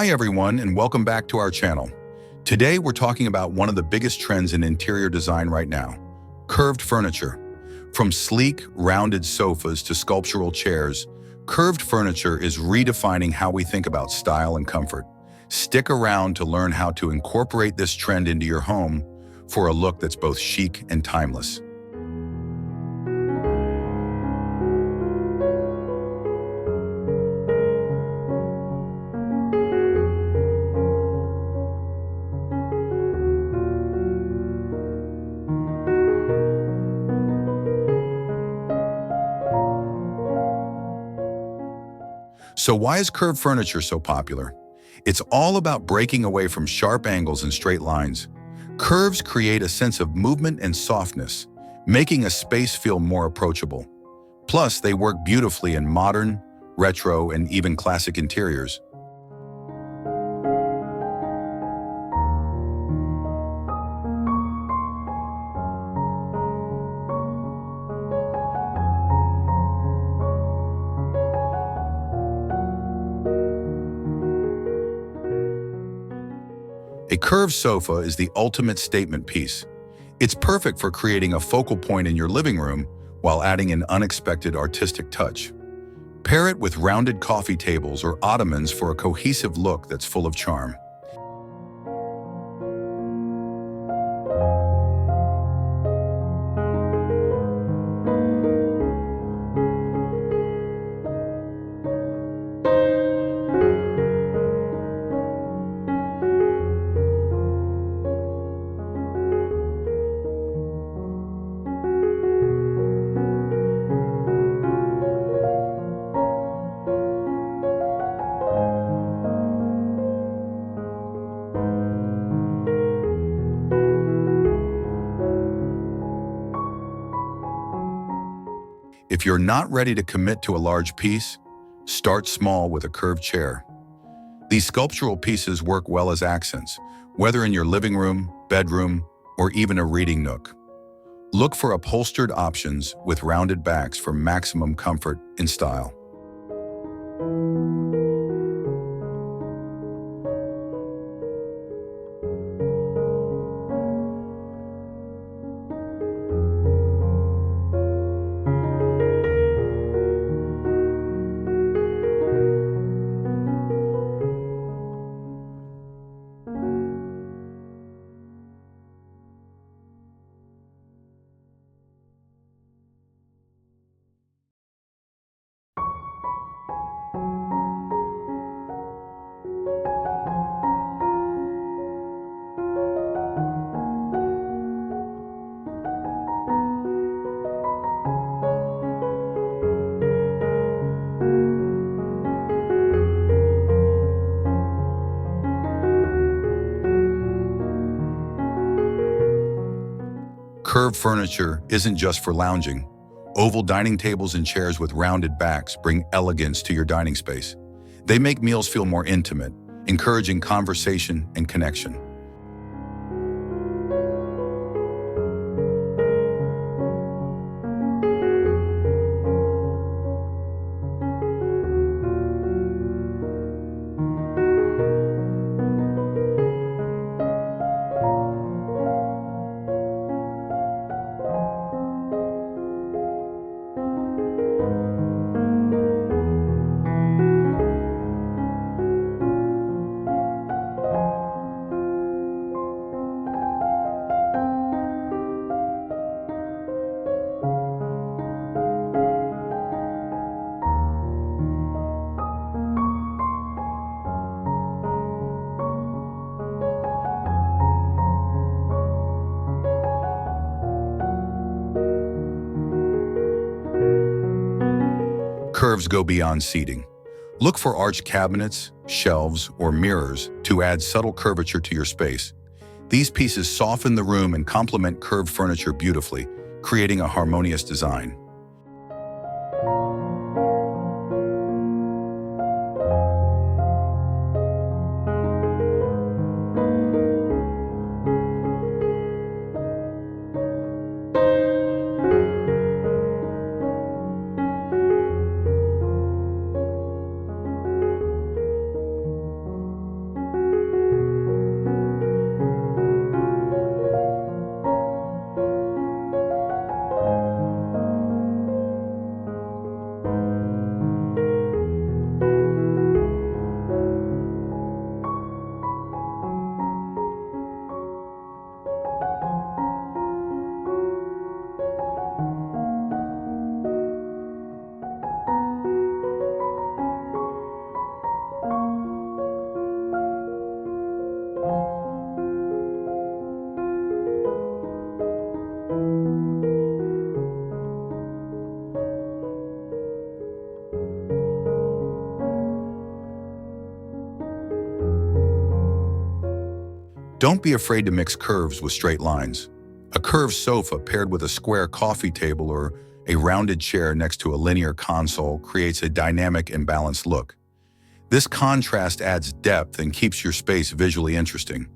Hi everyone, and welcome back to our channel. Today we're talking about one of the biggest trends in interior design right now, curved furniture. From sleek, rounded sofas to sculptural chairs, curved furniture is redefining how we think about style and comfort. Stick around to learn how to incorporate this trend into your home for a look that's both chic and timeless. So why is curved furniture so popular? It's all about breaking away from sharp angles and straight lines. Curves create a sense of movement and softness, making a space feel more approachable. Plus, they work beautifully in modern, retro, and even classic interiors. A curved sofa is the ultimate statement piece. It's perfect for creating a focal point in your living room while adding an unexpected artistic touch. Pair it with rounded coffee tables or ottomans for a cohesive look that's full of charm. If you're not ready to commit to a large piece, start small with a curved chair. These sculptural pieces work well as accents, whether in your living room, bedroom, or even a reading nook. Look for upholstered options with rounded backs for maximum comfort and style. Curved furniture isn't just for lounging. Oval dining tables and chairs with rounded backs bring elegance to your dining space. They make meals feel more intimate, encouraging conversation and connection. Curves go beyond seating. Look for arched cabinets, shelves, or mirrors to add subtle curvature to your space. These pieces soften the room and complement curved furniture beautifully, creating a harmonious design. Don't be afraid to mix curves with straight lines. A curved sofa paired with a square coffee table or a rounded chair next to a linear console creates a dynamic and balanced look. This contrast adds depth and keeps your space visually interesting.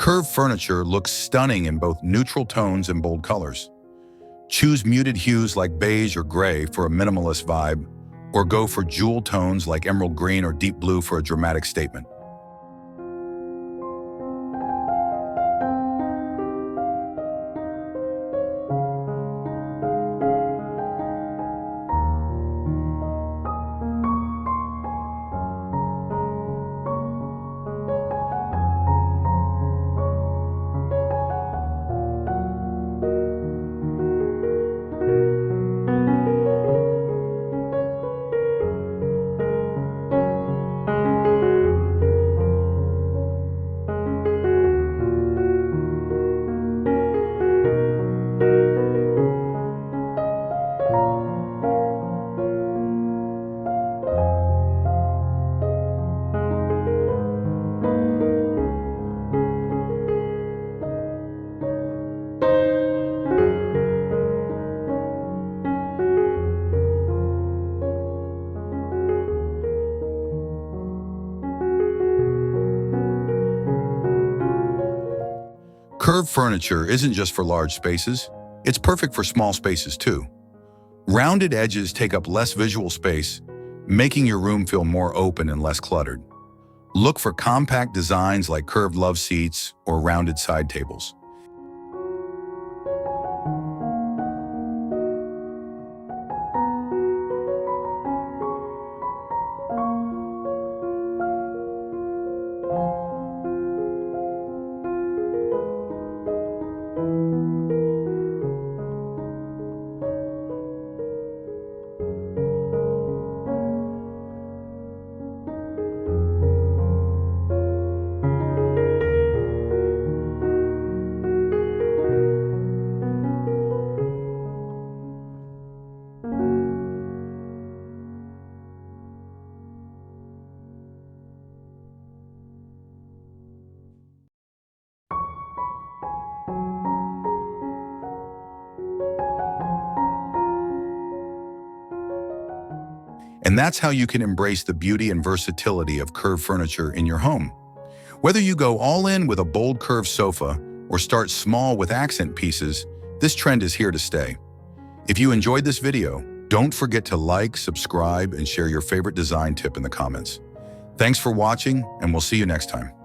Curved furniture looks stunning in both neutral tones and bold colors. Choose muted hues like beige or gray for a minimalist vibe, or go for jewel tones like emerald green or deep blue for a dramatic statement. Curved furniture isn't just for large spaces, it's perfect for small spaces too. Rounded edges take up less visual space, making your room feel more open and less cluttered. Look for compact designs like curved love seats or rounded side tables. And that's how you can embrace the beauty and versatility of curved furniture in your home. Whether you go all in with a bold curved sofa or start small with accent pieces, this trend is here to stay. If you enjoyed this video, don't forget to like, subscribe, and share your favorite design tip in the comments. Thanks for watching, and we'll see you next time.